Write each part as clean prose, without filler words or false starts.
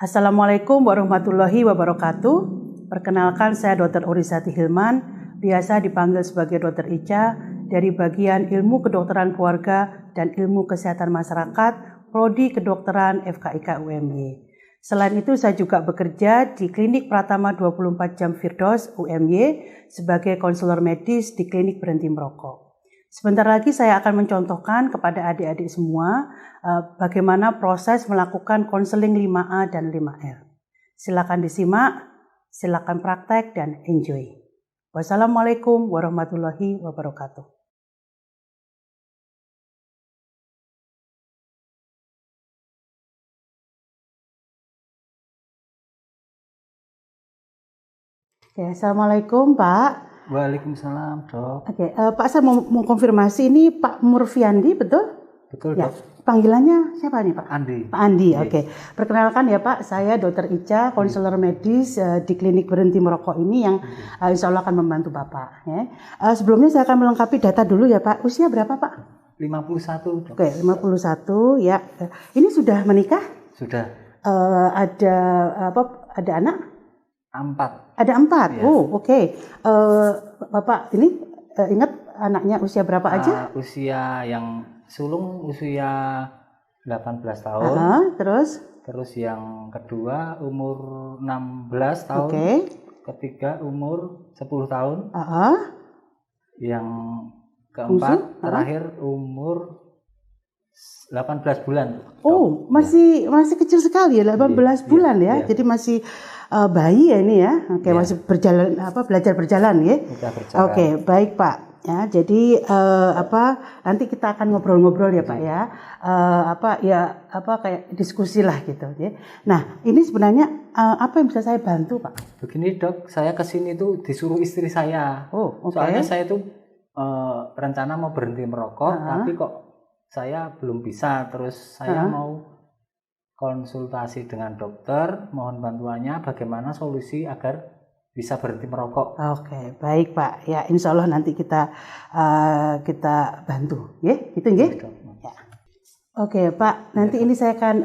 Assalamualaikum warahmatullahi wabarakatuh. Perkenalkan, saya Dr. Urisati Hilman, biasa dipanggil sebagai Dr. Ica dari bagian Ilmu Kedokteran Keluarga dan Ilmu Kesehatan Masyarakat, Prodi Kedokteran FKIK UMY. Selain itu, saya juga bekerja di Klinik Pratama 24 Jam Firdaus UMY sebagai konselor medis di Klinik Berhenti Merokok. Sebentar lagi saya akan mencontohkan kepada adik-adik semua bagaimana proses melakukan konseling 5A dan 5R. Silakan disimak, silakan praktek dan enjoy. Wassalamualaikum warahmatullahi wabarakatuh. Oke, Assalamualaikum Pak. Waalaikumsalam, Dok. Oke, Pak, saya mau konfirmasi, ini Pak Murfiandi, betul? Betul, Ya. Dok. Panggilannya siapa nih, Pak? Andi. Pak Andi, oke. Perkenalkan ya Pak, saya Dr. Ica, konselor medis di Klinik Berhenti Merokok ini yang insya Allah akan membantu Bapak. Ya. Sebelumnya saya akan melengkapi data dulu ya Pak. Usia berapa Pak? 51, Dok. Oke, 51 ya. Ini sudah menikah? Sudah. Ada anak? 4. Ada 4. Ya. Oh, oke. Bapak ini ingat anaknya usia berapa aja? Usia yang sulung usia 18 tahun. Terus yang kedua umur 16 tahun. Oke. Ketiga umur 10 tahun. Yang keempat terakhir umur 18 bulan. Oh, masih kecil sekali ya, 18 bulan ya. Jadi masih bayi ya ini ya. Oke, masih berjalan belajar berjalan ya. Oke, baik Pak. Ya, jadi nanti kita akan ngobrol-ngobrol ya Pak ya. Kayak diskusi lah gitu ya. Nah, ini sebenarnya apa yang bisa saya bantu Pak? Begini Dok, saya kesini tuh disuruh istri saya. Oh, oke. Soalnya saya tuh rencana mau berhenti merokok, tapi kok saya belum bisa. Terus saya mau konsultasi dengan dokter, mohon bantuannya bagaimana solusi agar bisa berhenti merokok. Oke, baik Pak. Ya, insya Allah nanti kita bantu, ya, gitu ya. Oke Pak, nanti ini saya akan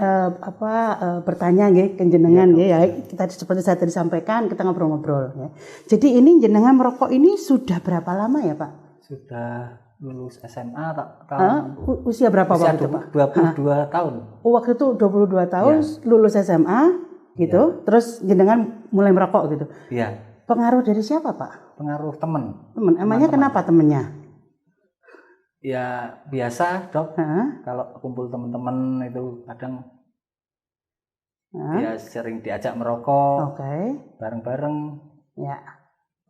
bertanya ya ke jenengan ya. Kita seperti saya tadi sampaikan, kita ngobrol-ngobrol ya. Jadi ini jenengan merokok ini sudah berapa lama ya Pak? Sudah lulus SMA usia berapa waktu itu Pak? 22 tahun. Oh, waktu itu 22 tahun lulus SMA gitu. Terus jenengan mulai merokok gitu. Iya. Pengaruh dari siapa Pak? Pengaruh teman. Emangnya kenapa temennya? Ya biasa Dok. Kalau kumpul teman-teman itu kadang ya sering diajak merokok. Oke. Bareng-bareng. Ya.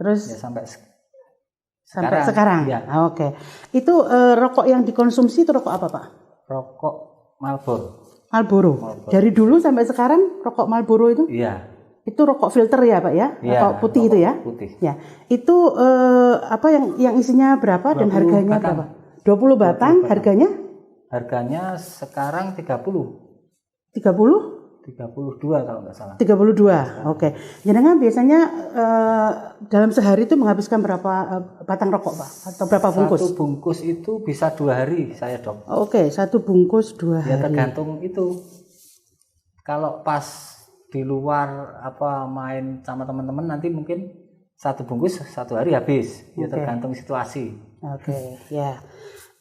Terus ya sampai sekarang. Ya. Oke. Itu rokok yang dikonsumsi itu rokok apa Pak? Rokok Marlboro. Marlboro. Dari dulu sampai sekarang rokok Marlboro itu? Iya. Itu rokok filter ya Pak ya? Rokok putih itu ya? Putih. Ya. Itu yang isinya berapa dan harganya batang. berapa? 20 batang. Harganya? Harganya sekarang 30. 32 kalau nggak salah. 32, oke. Jenengan biasanya dalam sehari itu menghabiskan berapa batang rokok Pak? Atau berapa bungkus? Satu bungkus itu bisa 2 hari saya Dok. Oke, 1 bungkus 2 hari. Ya tergantung itu. Kalau pas di luar main sama teman-teman nanti mungkin 1 bungkus 1 hari habis. Ya tergantung situasi. Oke, ya.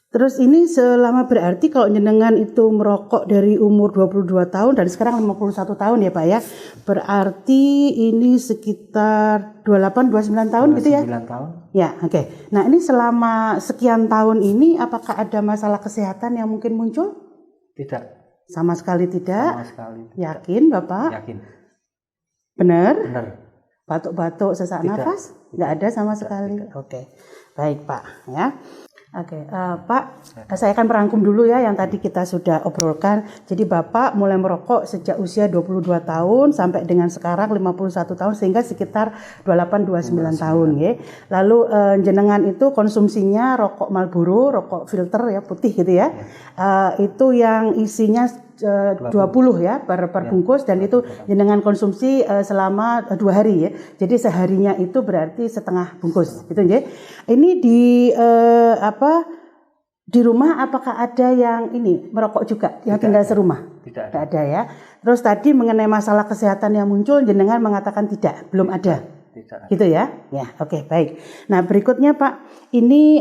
Terus ini selama berarti kalau jenengan itu merokok dari umur 22 tahun dan sekarang 51 tahun ya Pak ya. Berarti ini sekitar 28-29 tahun gitu ya? 29 tahun. Ya, oke. Nah, ini selama sekian tahun ini apakah ada masalah kesehatan yang mungkin muncul? Tidak. Sama sekali tidak? Sama sekali tidak. Yakin Bapak? Yakin. Benar? Benar. Batuk-batuk, sesak nafas? Nggak ada sama sekali? Oke. Baik Pak ya. Oke, Pak, saya akan merangkum dulu ya yang tadi kita sudah obrolkan. Jadi Bapak mulai merokok sejak usia 22 tahun sampai dengan sekarang 51 tahun sehingga sekitar 28-29 tahun ya. Lalu jenengan itu konsumsinya rokok Marlboro, rokok filter ya putih gitu ya. Itu yang isinya 20 ya per bungkus dan itu jenengan konsumsi selama 2 hari ya. Jadi seharinya itu berarti setengah bungkus gitu ya. Ini Di rumah apakah ada yang ini merokok juga, yang tinggal serumah? Tidak ada ya. Terus tadi mengenai masalah kesehatan yang muncul, jenengan mengatakan belum ada. Tidak. Gitu ya? Ya, oke, baik. Nah, berikutnya Pak, ini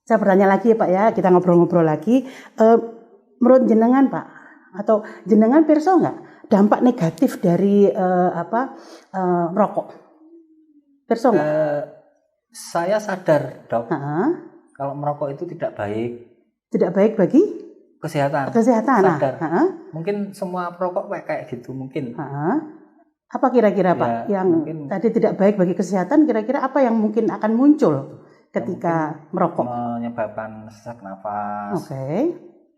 saya bertanya lagi ya Pak ya, kita ngobrol-ngobrol lagi. Menurut jenengan Pak, atau jenengan pirsa nggak dampak negatif dari merokok? Pirsa nggak? Saya sadar, Dok. Kalau merokok itu tidak baik. Tidak baik bagi kesehatan. Sadar. Mungkin semua perokok kayak gitu mungkin. Apa kira-kira Pak yang mungkin tadi tidak baik bagi kesehatan? Kira-kira apa yang mungkin akan muncul ketika merokok? Menyebabkan sesak nafas.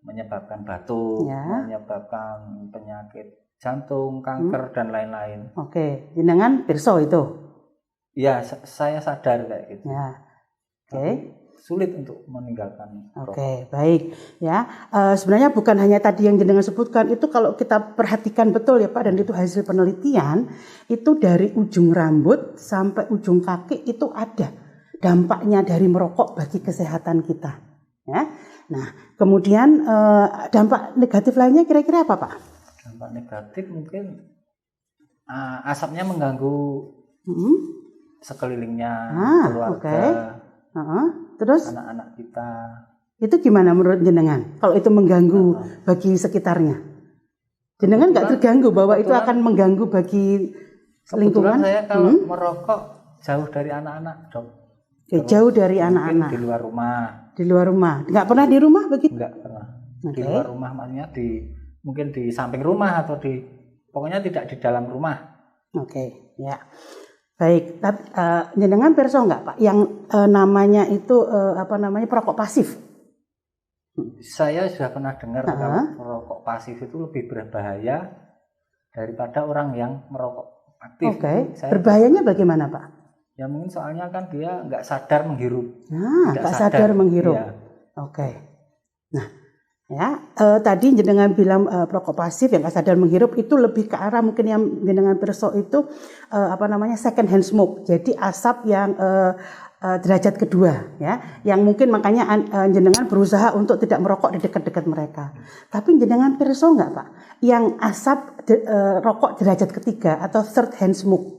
Menyebabkan batuk, menyebabkan penyakit jantung, kanker dan lain-lain. Jenengan pirsa itu? Ya, saya sadar kayak gitu. Ya. Sulit untuk meninggalkan. Baik ya. Sebenarnya bukan hanya tadi yang jenengan sebutkan, itu kalau kita perhatikan betul ya Pak, dan itu hasil penelitian, itu dari ujung rambut sampai ujung kaki itu ada dampaknya dari merokok bagi kesehatan kita. Ya. Nah, kemudian dampak negatif lainnya kira-kira apa Pak? Dampak negatif mungkin asapnya mengganggu sekelilingnya, keluarga. Terus anak-anak kita. Itu gimana menurut jenengan? Kalau itu mengganggu bagi sekitarnya, jenengan nggak terganggu bahwa itu akan mengganggu bagi lingkungan? Saya kalau merokok jauh dari anak-anak, Dok. Jauh dari anak-anak. Di luar rumah. Di luar rumah. Nggak pernah di rumah begitu? Nggak pernah. Di luar rumah, maksudnya mungkin di samping rumah atau pokoknya tidak di dalam rumah. Ya. Baik, tapi jenengan pirsa nggak Pak yang namanya itu perokok pasif? Saya sudah pernah dengar kalau perokok pasif itu lebih berbahaya daripada orang yang merokok aktif. Berbahayanya bagaimana Pak? Ya mungkin soalnya kan dia nggak sadar menghirup. Nggak sadar menghirup. Ya. Nah. Ya, tadi jenengan bilang perokok pasif yang nggak sadar menghirup itu lebih ke arah mungkin yang jenengan pirsa itu second hand smoke. Jadi asap yang derajat kedua, ya, yang mungkin makanya jenengan berusaha untuk tidak merokok di dekat-dekat mereka. Tapi jenengan pirsa nggak Pak, yang asap rokok derajat ketiga atau third hand smoke?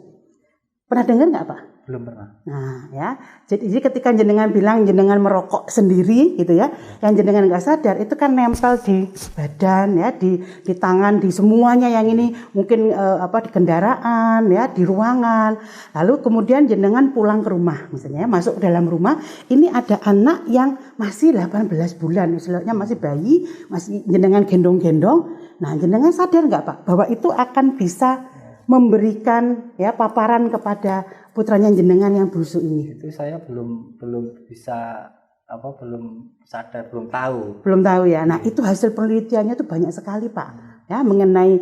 Pernah dengar nggak Pak? Belum pernah. Nah, ya. Jadi ketika jenengan bilang jenengan merokok sendiri gitu ya, yang jenengan nggak sadar itu kan nempel di badan ya, di tangan, di semuanya yang ini mungkin di kendaraan ya, di ruangan. Lalu kemudian jenengan pulang ke rumah, misalnya masuk ke dalam rumah, ini ada anak yang masih 18 bulan, istilahnya masih bayi, masih jenengan gendong-gendong. Nah, jenengan sadar nggak Pak bahwa itu akan bisa memberikan ya paparan kepada putranya jenengan yang busuk ini? Itu saya belum bisa belum sadar, belum tahu. Belum tahu ya. Nah, itu hasil penelitiannya itu banyak sekali Pak. Ya, mengenai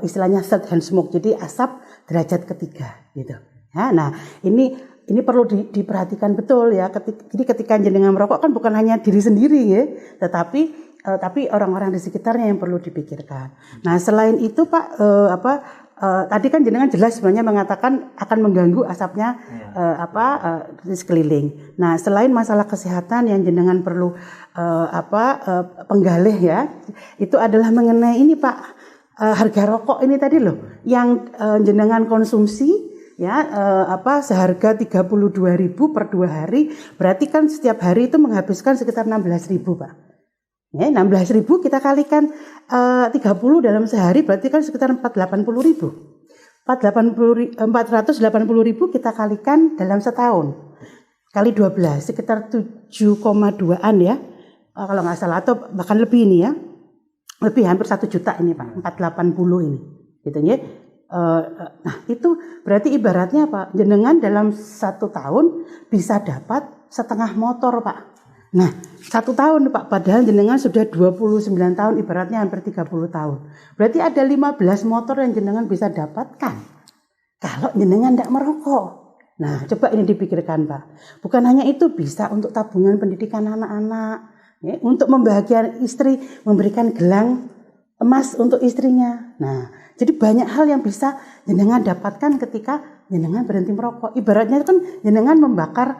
istilahnya third hand smoke. Jadi asap derajat ketiga gitu. Ya, nah, ini perlu diperhatikan betul ya. Jadi ketika jenengan merokok kan bukan hanya diri sendiri ya, tapi orang-orang di sekitarnya yang perlu dipikirkan. Nah, selain itu Pak tadi kan jenengan jelas sebenarnya mengatakan akan mengganggu asapnya di sekeliling. Nah, selain masalah kesehatan yang jenengan perlu penggalih ya, itu adalah mengenai ini Pak, harga rokok ini tadi loh yang jenengan konsumsi ya seharga 32.000 per 2 hari, berarti kan setiap hari itu menghabiskan sekitar 16.000 Pak. Ya, 16.000 kita kalikan 30 dalam sehari berarti kan sekitar 480.000. 480.000 kita kalikan dalam setahun. Kali 12 sekitar 7,2an ya. Kalau nggak salah atau bahkan lebih ini ya. Lebih hampir 1 juta ini Pak. 480 ini. Gitu ya. Nah, itu berarti ibaratnya apa? Jenengan dalam 1 tahun bisa dapat setengah motor Pak. Nah, 1 tahun Pak, padahal jenengan sudah 29 tahun, ibaratnya hampir 30 tahun. Berarti ada 15 motor yang jenengan bisa dapatkan kalau jenengan tidak merokok. Nah, coba ini dipikirkan Pak. Bukan hanya itu, bisa untuk tabungan pendidikan anak-anak, ya, untuk membahagiakan istri, memberikan gelang emas untuk istrinya. Nah, jadi banyak hal yang bisa jenengan dapatkan ketika jenengan berhenti merokok. Ibaratnya kan jenengan membakar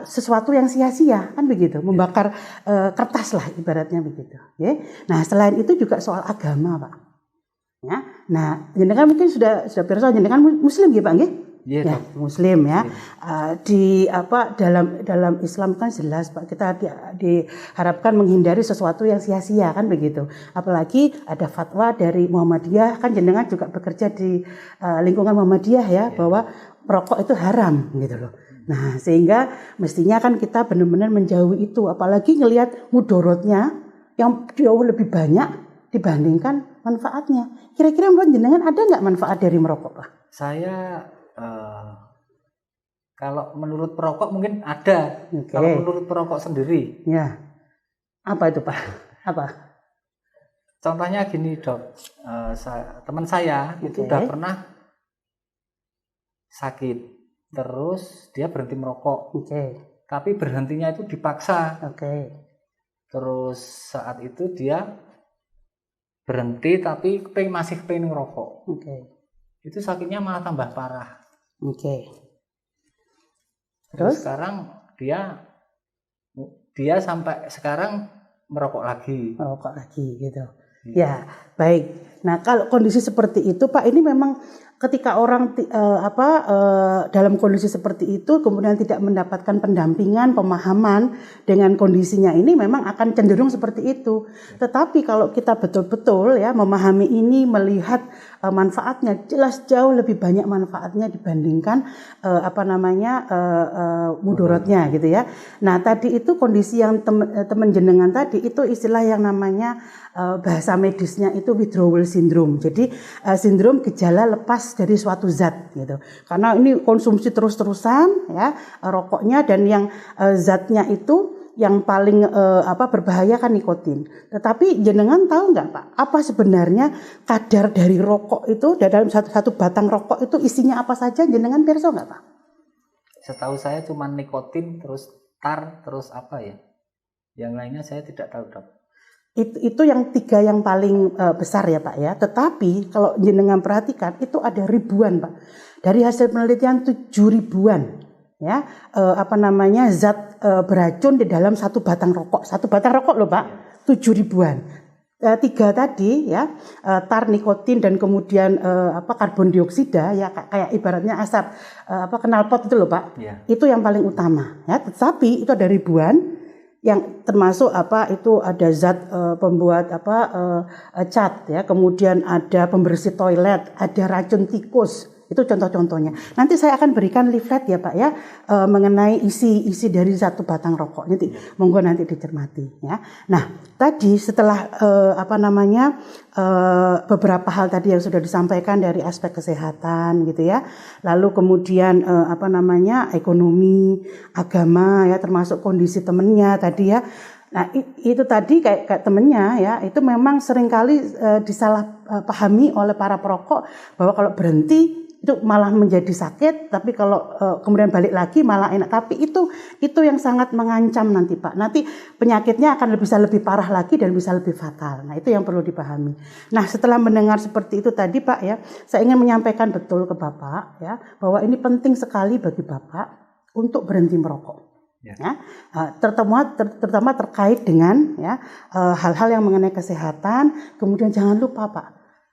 sesuatu yang sia-sia kan begitu, membakar kertas lah ibaratnya begitu. Ya. Nah selain itu juga soal agama Pak. Ya. Nah jenengan mungkin sudah pirsa jenengan Muslim ya Pak, nggih? Yeah, ya, Muslim ya. Di dalam Islam kan jelas Pak, kita diharapkan menghindari sesuatu yang sia-sia kan begitu. Apalagi ada fatwa dari Muhammadiyah, kan jenengan juga bekerja di lingkungan Muhammadiyah ya, bahwa merokok itu haram gitu loh. Nah, sehingga mestinya kan kita benar-benar menjauhi itu, apalagi ngelihat mudorotnya yang jauh lebih banyak dibandingkan manfaatnya. Kira-kira menurut jenengan ada nggak manfaat dari merokok Pak? Saya kalau menurut perokok mungkin ada. Kalau menurut perokok sendiri, ya apa itu Pak? Apa? Contohnya gini Dok, teman saya itu udah pernah sakit, terus dia berhenti merokok. Tapi berhentinya itu dipaksa. Terus saat itu dia berhenti tapi masih pengen ngerokok. Itu sakitnya malah tambah parah. Terus sekarang dia sampai sekarang merokok lagi gitu. Ya, baik. Nah, kalau kondisi seperti itu Pak, ini memang ketika orang dalam kondisi seperti itu kemudian tidak mendapatkan pendampingan, pemahaman dengan kondisinya ini, memang akan cenderung seperti itu. Tetapi kalau kita betul-betul ya memahami ini, melihat manfaatnya, jelas jauh lebih banyak manfaatnya dibandingkan mudorotnya gitu ya. Nah, tadi itu kondisi yang teman jenengan tadi itu istilah yang namanya bahasa medisnya itu withdrawal syndrome. Jadi sindrom gejala lepas dari suatu zat gitu. Karena ini konsumsi terus-terusan ya rokoknya, dan yang zatnya itu yang paling berbahaya kan nikotin. Tetapi jenengan tahu nggak Pak, apa sebenarnya kadar dari rokok itu, dalam satu batang rokok itu isinya apa saja, jenengan pirsa nggak Pak? Setahu saya cuma nikotin, terus tar, terus apa ya? Yang lainnya saya tidak tahu Dok. Itu yang 3 yang paling besar ya Pak ya. Tetapi kalau jenengan perhatikan itu ada ribuan Pak. Dari hasil penelitian 7.000-an ya zat beracun di dalam satu batang rokok. Satu batang rokok loh Pak, 7.000-an. 3 tadi ya, tar, nikotin, dan kemudian karbon dioksida ya, kayak ibaratnya asap knalpot itu loh Pak. Itu yang paling utama ya. Tetapi itu ada ribuan yang termasuk itu ada zat pembuat cat ya, kemudian ada pembersih toilet, ada racun tikus. Itu contoh-contohnya. Nanti saya akan berikan leaflet ya Pak ya, mengenai isi dari satu batang rokok. Nanti monggo nanti dicermati ya. Nah, tadi setelah beberapa hal tadi yang sudah disampaikan dari aspek kesehatan gitu ya. Lalu kemudian ekonomi, agama ya, termasuk kondisi temennya tadi ya. Nah, itu tadi kayak temennya ya, itu memang seringkali disalahpahami oleh para perokok bahwa kalau berhenti itu malah menjadi sakit, tapi kalau kemudian balik lagi malah enak. Tapi itu yang sangat mengancam nanti Pak. Nanti penyakitnya akan bisa lebih parah lagi dan bisa lebih fatal. Nah, itu yang perlu dipahami. Nah, setelah mendengar seperti itu tadi Pak ya, saya ingin menyampaikan betul ke Bapak ya, bahwa ini penting sekali bagi Bapak untuk berhenti merokok. Ya, terutama terkait dengan ya hal-hal yang mengenai kesehatan. Kemudian jangan lupa Pak,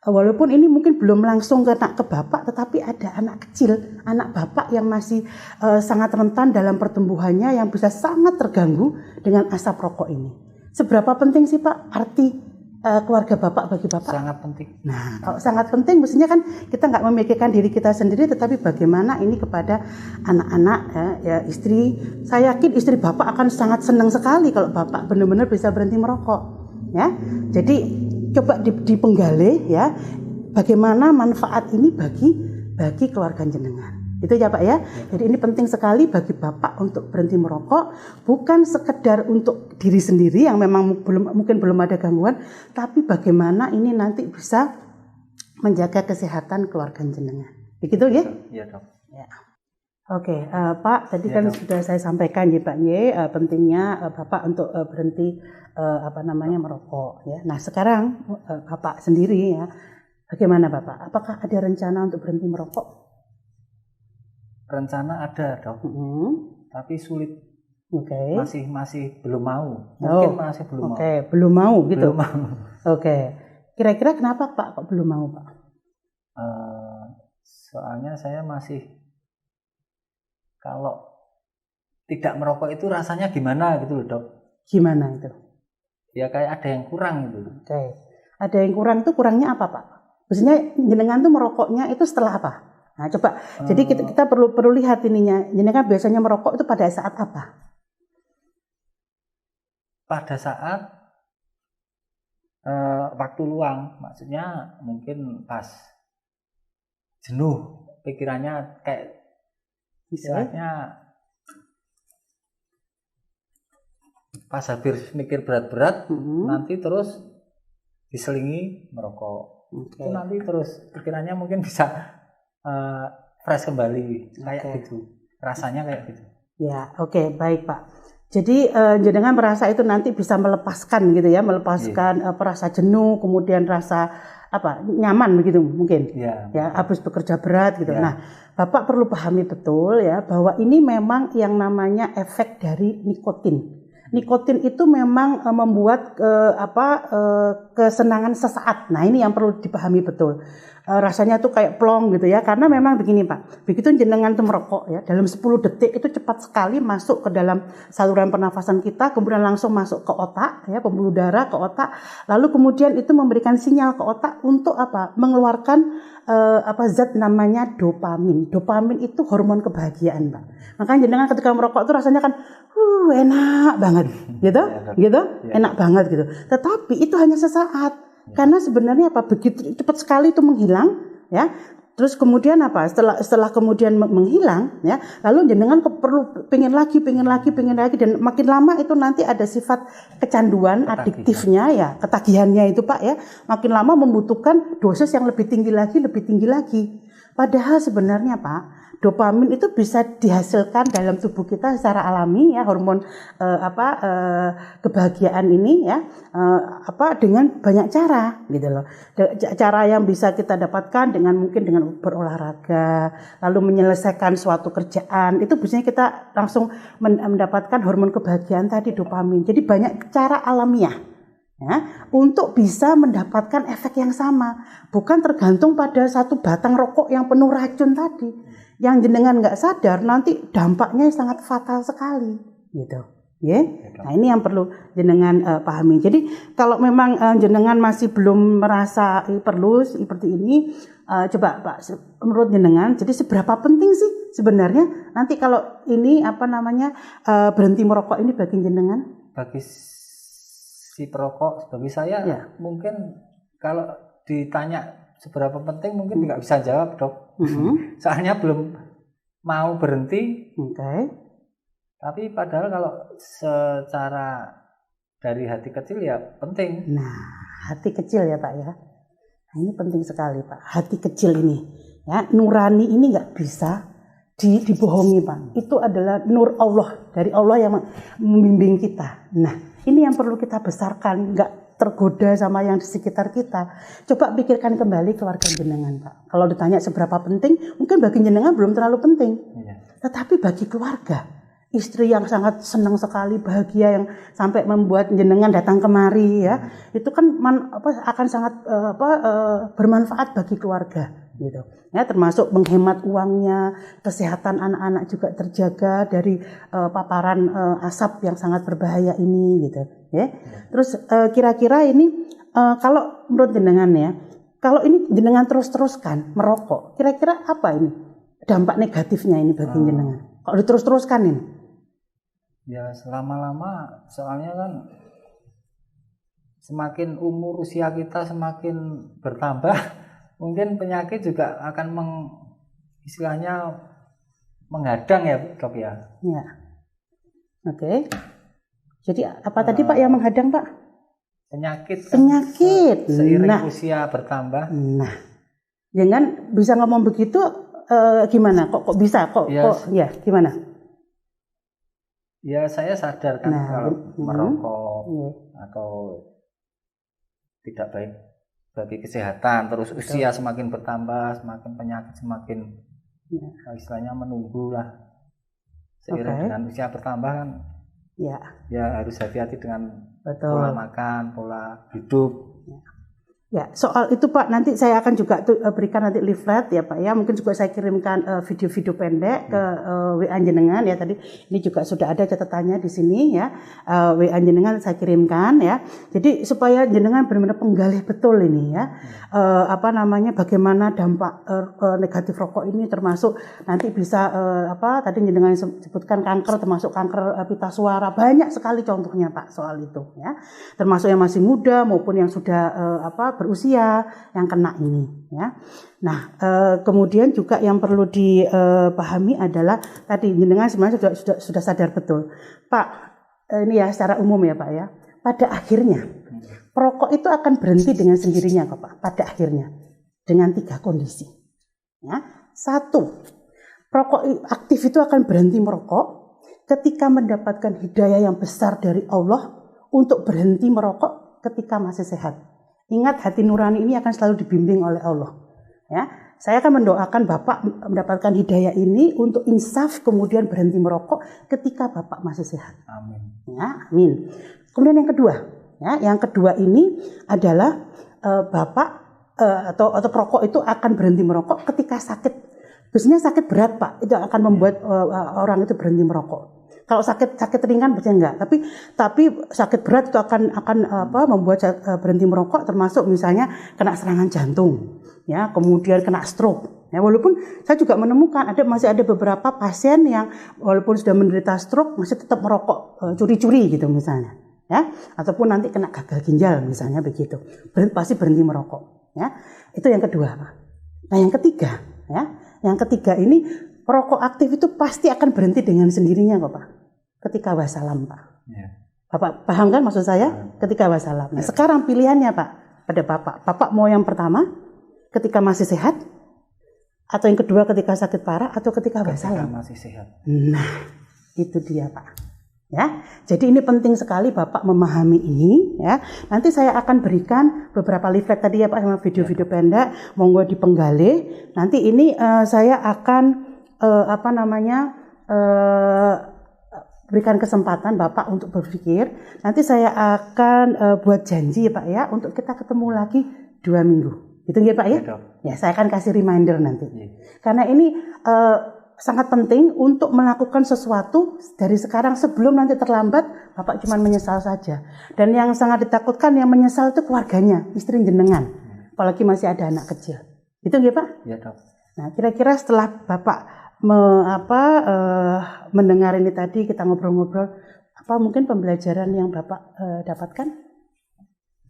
walaupun ini mungkin belum langsung kena ke Bapak, tetapi ada anak kecil, anak Bapak yang masih sangat rentan dalam pertumbuhannya, yang bisa sangat terganggu dengan asap rokok ini. Seberapa penting sih Pak arti keluarga Bapak bagi Bapak? Sangat penting. Nah, kalau sangat penting, mestinya kan kita nggak memikirkan diri kita sendiri, tetapi bagaimana ini kepada anak-anak ya istri. Saya yakin istri Bapak akan sangat senang sekali kalau Bapak benar-benar bisa berhenti merokok. Ya, jadi coba dipenggali ya, bagaimana manfaat ini bagi keluarga jenengan. Itu ya Pak ya. Jadi ini penting sekali bagi Bapak untuk berhenti merokok, bukan sekedar untuk diri sendiri yang memang mungkin belum ada gangguan, tapi bagaimana ini nanti bisa menjaga kesehatan keluarga jenengan. Begitu ya? Iya Dok. Ya. Oke, Pak, tadi kan sudah saya sampaikan ya Pak pentingnya Bapak untuk berhenti merokok ya. Nah, sekarang Bapak sendiri ya, bagaimana Bapak? Apakah ada rencana untuk berhenti merokok? rencana ada, Dok. Tapi sulit. Masih belum mau. Mungkin masih belum mau. Belum mau gitu. Belum mau. Kira-kira kenapa Pak kok belum mau, Pak? Soalnya saya masih, kalau tidak merokok itu rasanya gimana gitu loh, Dok. Gimana itu? Ya kayak ada yang kurang gitu. Ada yang kurang itu, kurangnya apa, Pak? Maksudnya jenengan tuh merokoknya itu setelah apa? Nah, coba. Jadi kita perlu lihat ininya. Jenengan biasanya merokok itu pada saat apa? Pada saat waktu luang, maksudnya mungkin pas jenuh, pikirannya kayak istilahnya pas habis mikir berat-berat, nanti terus diselingi merokok. Itu nanti terus pikirannya mungkin bisa fresh kembali, kayak gitu. Rasanya kayak gitu. Ya, baik Pak. Jadi jenengan merasa itu nanti bisa melepaskan gitu ya, melepaskan rasa jenuh, kemudian rasa nyaman begitu mungkin. Ya, habis bekerja berat gitu. Nah, Bapak perlu pahami betul ya bahwa ini memang yang namanya efek dari nikotin. Nikotin itu memang membuat kesenangan sesaat. Nah, ini yang perlu dipahami betul. Rasanya tuh kayak plong gitu ya, karena memang begini Pak, begitu jenengan tuh merokok ya, dalam 10 detik itu cepat sekali masuk ke dalam saluran pernafasan kita, kemudian langsung masuk ke otak ya, pembuluh darah ke otak, lalu kemudian itu memberikan sinyal ke otak untuk mengeluarkan zat namanya dopamin. Dopamin itu hormon kebahagiaan Pak. Makanya jenengan ketika merokok itu rasanya kan enak banget gitu, enak banget gitu. Tetapi itu hanya sesaat. Karena sebenarnya begitu cepat sekali itu menghilang ya. Terus kemudian setelah kemudian menghilang ya, lalu jenengan perlu pengen lagi dan makin lama itu nanti ada sifat kecanduan, adiktifnya ya, ketagihannya itu Pak ya, makin lama membutuhkan dosis yang lebih tinggi lagi. Padahal sebenarnya Pak, dopamin itu bisa dihasilkan dalam tubuh kita secara alami ya, hormon kebahagiaan ini ya, dengan banyak cara gitu loh. Cara yang bisa kita dapatkan mungkin dengan berolahraga, lalu menyelesaikan suatu kerjaan, itu biasanya kita langsung mendapatkan hormon kebahagiaan tadi, dopamin. Jadi banyak cara alamiah ya, untuk bisa mendapatkan efek yang sama, bukan tergantung pada satu batang rokok yang penuh racun tadi, yang jenengan nggak sadar nanti dampaknya sangat fatal sekali, gitu. Nah ini yang perlu jenengan pahami. Jadi kalau memang jenengan masih belum merasa perlu seperti ini, coba Pak, menurut jenengan, jadi seberapa penting sih sebenarnya nanti kalau ini berhenti merokok ini bagi jenengan? Bagi si perokok, bagi saya mungkin kalau ditanya seberapa penting mungkin nggak bisa jawab Dok. Soalnya belum mau berhenti. Tapi padahal kalau secara dari hati kecil ya penting. Nah, hati kecil ya Pak ya. Nah, ini penting sekali Pak. Hati kecil ini ya, nurani ini nggak bisa dibohongi Pak. Itu adalah nur Allah, dari Allah yang membimbing kita. Nah, ini yang perlu kita besarkan, nggak tergoda sama yang di sekitar kita. Coba pikirkan kembali keluarga jenengan Pak. Kalau ditanya seberapa penting, mungkin bagi jenengan belum terlalu penting. Tetapi bagi keluarga, istri yang sangat senang sekali, bahagia, yang sampai membuat jenengan datang kemari ya, itu kan akan sangat bermanfaat bagi keluarga gitu ya, termasuk menghemat uangnya, kesehatan anak-anak juga terjaga dari paparan asap yang sangat berbahaya ini gitu ya. Terus kira-kira ini kalau menurut jenengan ya, kalau ini jenengan terus-teruskan merokok, kira-kira apa ini dampak negatifnya ini bagi jenengan kalau diterus-teruskan ini? Ya selama-lama, soalnya kan semakin umur usia kita semakin bertambah, mungkin penyakit juga akan istilahnya menghadang ya Dok ya. Ya. Oke. Jadi apa tadi Pak yang menghadang Pak? Penyakit. Seiring usia bertambah. Nah, jangan bisa ngomong begitu gimana? Kok bisa? Gimana? Ya saya sadar kan kalau merokok atau tidak baik bagi kesehatan, terus usia semakin bertambah, semakin penyakit semakin istilahnya menunggu lah. Seiring dengan usia bertambah kan, ya harus hati-hati dengan pola makan, pola hidup. Ya, soal itu Pak, nanti saya akan juga berikan nanti leaflet ya Pak ya. Mungkin juga saya kirimkan video-video pendek ke WA jenengan ya. Tadi ini juga sudah ada catatannya di sini ya. WA jenengan saya kirimkan ya. Jadi supaya jenengan benar-benar penggalih betul ini ya. Bagaimana dampak negatif rokok ini, termasuk nanti bisa tadi jenengan sebutkan kanker, termasuk kanker pita suara, banyak sekali contohnya Pak soal itu ya. Termasuk yang masih muda maupun yang sudah berusia yang kena ini ya. Nah, kemudian juga yang perlu dipahami adalah tadi jenengan sebenarnya sudah sadar betul. Pak, ini ya secara umum ya Pak ya. Pada akhirnya perokok itu akan berhenti dengan sendirinya kok Pak. Pada akhirnya dengan 3 kondisi. Ya. 1, perokok aktif itu akan berhenti merokok ketika mendapatkan hidayah yang besar dari Allah untuk berhenti merokok ketika masih sehat. Ingat, hati nurani ini akan selalu dibimbing oleh Allah. Ya, saya akan mendoakan Bapak mendapatkan hidayah ini untuk insaf kemudian berhenti merokok ketika Bapak masih sehat. Amin. Ya, amin. Kemudian yang kedua ini adalah Bapak atau perokok itu akan berhenti merokok ketika sakit. Biasanya sakit berat Pak, itu akan membuat orang itu berhenti merokok. Kalau sakit ringan biasanya enggak, tapi sakit berat itu akan membuat berhenti merokok, termasuk misalnya kena serangan jantung, ya, kemudian kena stroke. Ya, walaupun saya juga menemukan masih ada beberapa pasien yang walaupun sudah menderita stroke masih tetap merokok curi-curi gitu misalnya, ya, ataupun nanti kena gagal ginjal misalnya begitu, pasti berhenti merokok. Ya, itu yang kedua, Pak. Nah, yang ketiga ini perokok aktif itu pasti akan berhenti dengan sendirinya kok Pak. Ketika wassalam Pak. Ya. Bapak paham kan maksud saya? Ketika wassalam. Nah, sekarang pilihannya Pak pada Bapak. Bapak mau yang pertama ketika masih sehat, atau yang kedua ketika sakit parah, atau ketika wassalam? Masih sehat. Nah, itu dia Pak. Ya, jadi ini penting sekali Bapak memahami ini ya. Nanti saya akan berikan beberapa leaflet tadi ya Pak, sama video-video pendek, monggo dipenggali. Nanti ini saya akan berikan kesempatan Bapak untuk berpikir. Nanti saya akan buat janji ya Pak ya, untuk kita ketemu lagi 2 minggu. Gitu ya Pak ya? Ya, saya akan kasih reminder nanti. Karena ini sangat penting untuk melakukan sesuatu dari sekarang sebelum nanti terlambat Bapak cuma menyesal saja. Dan yang sangat ditakutkan yang menyesal itu keluarganya, istri jenengan. Apalagi masih ada anak kecil. Gitu ya Pak? Ya Dok. Nah, kira-kira setelah Bapak mendengar ini tadi, kita ngobrol-ngobrol, apa mungkin pembelajaran yang Bapak dapatkan?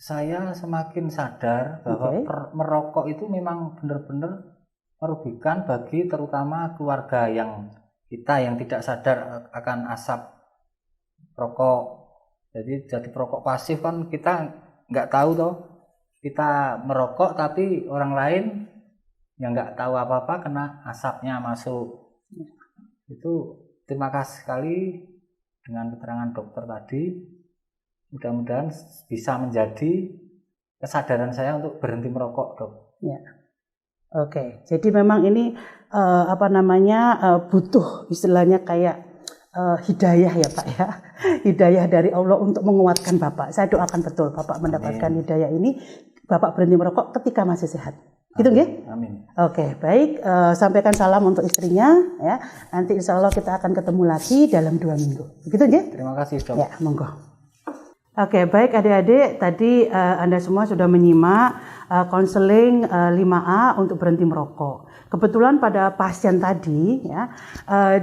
Saya semakin sadar bahwa merokok itu memang benar-benar merugikan bagi terutama keluarga yang tidak sadar akan asap rokok. Jadi perokok pasif kan kita nggak tahu toh, kita merokok tapi orang lain yang nggak tahu apa-apa kena asapnya masuk. Itu terima kasih sekali dengan keterangan dokter tadi. Mudah-mudahan bisa menjadi kesadaran saya untuk berhenti merokok, Dok. Ya. Oke, jadi memang ini butuh istilahnya kayak hidayah ya Pak ya. Hidayah dari Allah untuk menguatkan Bapak. Saya doakan betul Bapak mendapatkan hidayah ini, Bapak berhenti merokok ketika masih sehat. Gitu nggih? Amin. Oke, baik. Sampaikan salam untuk istrinya ya. Nanti insya Allah kita akan ketemu lagi dalam 2 minggu. Begitu nggih? Terima kasih, Dok. Ya, monggo. Oke, baik adik-adik, tadi Anda semua sudah menyimak konseling 5A untuk berhenti merokok. Kebetulan pada pasien tadi ya,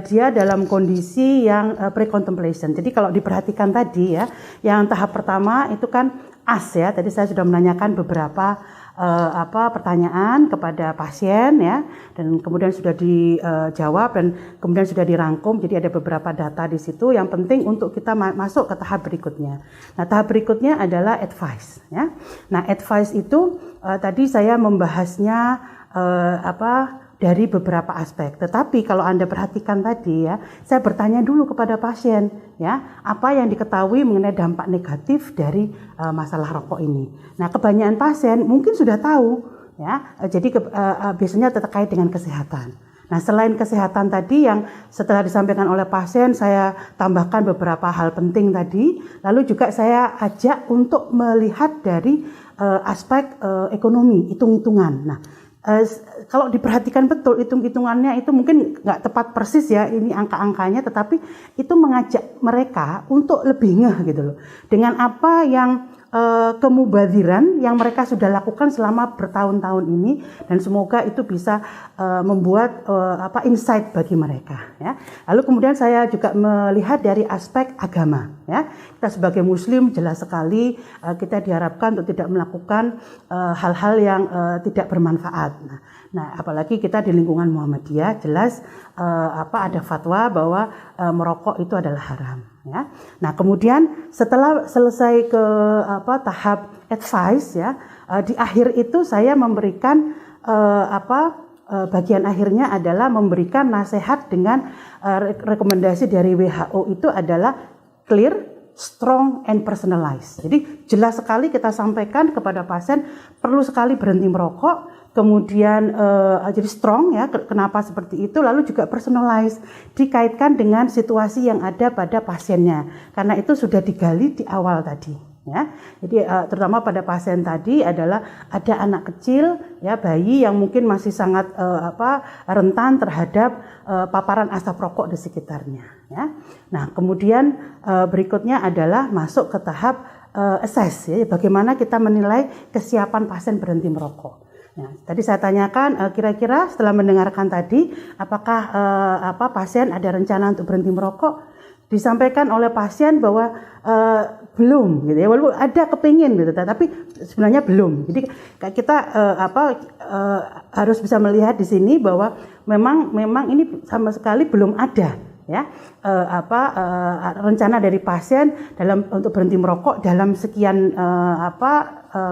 dia dalam kondisi yang pre-contemplation. Jadi kalau diperhatikan tadi ya, yang tahap pertama itu kan AS ya. Tadi saya sudah menanyakan beberapa pertanyaan kepada pasien ya, dan kemudian sudah dijawab dan kemudian sudah dirangkum. Jadi ada beberapa data di situ yang penting untuk kita masuk ke tahap berikutnya. Nah, tahap berikutnya adalah advice ya. Nah, advice itu tadi saya membahasnya dari beberapa aspek. Tetapi kalau Anda perhatikan tadi ya, saya bertanya dulu kepada pasien ya, apa yang diketahui mengenai dampak negatif dari masalah rokok ini. Nah, kebanyakan pasien mungkin sudah tahu ya. Jadi biasanya terkait dengan kesehatan. Nah, selain kesehatan tadi yang setelah disampaikan oleh pasien, saya tambahkan beberapa hal penting tadi. Lalu juga saya ajak untuk melihat dari aspek ekonomi, hitung-hitungan. Nah, kalau diperhatikan betul hitung-hitungannya itu mungkin nggak tepat persis ya ini angka-angkanya, tetapi itu mengajak mereka untuk lebih ngeh gitu loh. Dengan apa yang kemubadiran yang mereka sudah lakukan selama bertahun-tahun ini, dan semoga itu bisa membuat insight bagi mereka ya. Lalu kemudian saya juga melihat dari aspek agama ya. Kita sebagai muslim jelas sekali kita diharapkan untuk tidak melakukan hal-hal yang tidak bermanfaat. Nah, apalagi kita di lingkungan Muhammadiyah jelas ada fatwa bahwa merokok itu adalah haram. Ya. Nah, kemudian setelah selesai ke tahap advice ya, di akhir itu saya memberikan bagian akhirnya adalah memberikan nasihat dengan rekomendasi dari WHO itu adalah clear, strong, and personalized. Jadi jelas sekali kita sampaikan kepada pasien perlu sekali berhenti merokok. Kemudian jadi strong ya, kenapa seperti itu, lalu juga personalized, dikaitkan dengan situasi yang ada pada pasiennya, karena itu sudah digali di awal tadi ya. Jadi terutama pada pasien tadi adalah ada anak kecil ya, bayi yang mungkin masih sangat rentan terhadap paparan asap rokok di sekitarnya ya. Nah, kemudian berikutnya adalah masuk ke tahap assess ya, bagaimana kita menilai kesiapan pasien berhenti merokok. Nah, tadi saya tanyakan kira-kira setelah mendengarkan tadi apakah pasien ada rencana untuk berhenti merokok? Disampaikan oleh pasien bahwa belum gitu ya, walaupun ada kepingin gitu, tapi sebenarnya belum. Jadi kita harus bisa melihat di sini bahwa memang ini sama sekali belum ada ya rencana dari pasien untuk berhenti merokok dalam sekian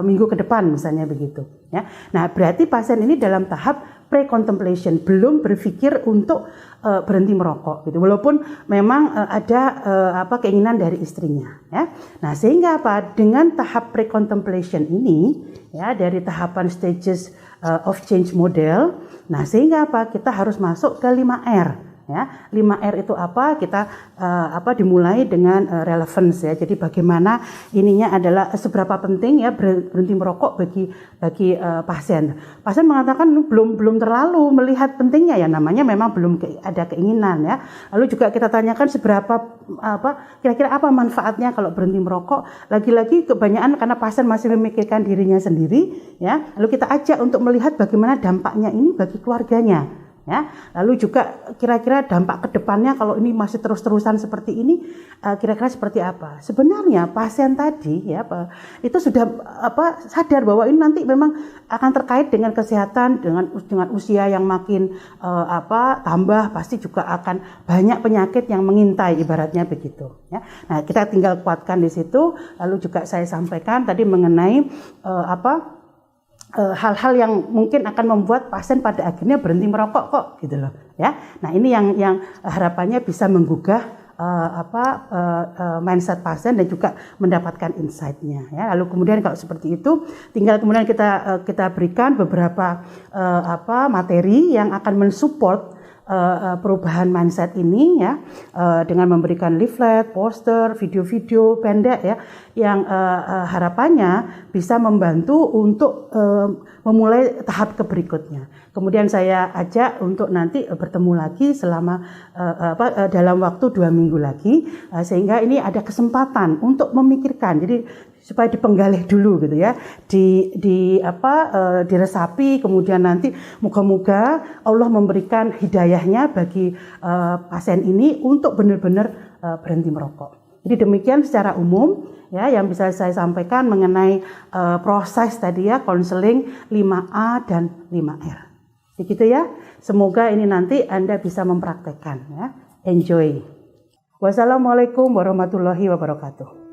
minggu ke depan misalnya begitu ya. Nah, berarti pasien ini dalam tahap pre-contemplation, belum berpikir untuk berhenti merokok gitu. Walaupun memang ada keinginan dari istrinya ya. Nah, sehingga dengan tahap pre-contemplation ini ya, dari tahapan stages of change model, nah sehingga kita harus masuk ke 5R. Ya, 5R itu apa? Kita dimulai dengan relevance ya. Jadi bagaimana ininya adalah seberapa penting ya berhenti merokok bagi pasien. Pasien mengatakan belum terlalu melihat pentingnya ya, namanya memang belum ada keinginan ya. Lalu juga kita tanyakan seberapa kira-kira apa manfaatnya kalau berhenti merokok. Lagi-lagi kebanyakan karena pasien masih memikirkan dirinya sendiri ya. Lalu kita ajak untuk melihat bagaimana dampaknya ini bagi keluarganya. Ya, lalu juga kira-kira dampak ke depannya kalau ini masih terus-terusan seperti ini, kira-kira seperti apa? Sebenarnya pasien tadi ya itu sudah sadar bahwa ini nanti memang akan terkait dengan kesehatan, dengan usia yang makin tambah, pasti juga akan banyak penyakit yang mengintai ibaratnya begitu. Ya. Nah, kita tinggal kuatkan di situ. Lalu juga saya sampaikan tadi mengenai hal-hal yang mungkin akan membuat pasien pada akhirnya berhenti merokok kok gitu loh ya. Nah, ini yang harapannya bisa menggugah mindset pasien dan juga mendapatkan insight-nya ya. Lalu kemudian kalau seperti itu tinggal kemudian kita berikan beberapa materi yang akan mensupport perubahan mindset ini ya, dengan memberikan leaflet, poster, video-video pendek ya, yang harapannya bisa membantu untuk memulai tahap berikutnya. Kemudian saya ajak untuk nanti bertemu lagi selama dalam waktu 2 minggu lagi, sehingga ini ada kesempatan untuk memikirkan. Jadi supaya dipenggalih dulu gitu ya, diresapi, kemudian nanti moga-moga Allah memberikan hidayahnya bagi pasien ini untuk benar-benar berhenti merokok. Jadi demikian secara umum ya yang bisa saya sampaikan mengenai proses tadi ya, konseling 5A dan 5R. Begitu ya. Semoga ini nanti Anda bisa mempraktekkan ya. Enjoy. Wassalamualaikum warahmatullahi wabarakatuh.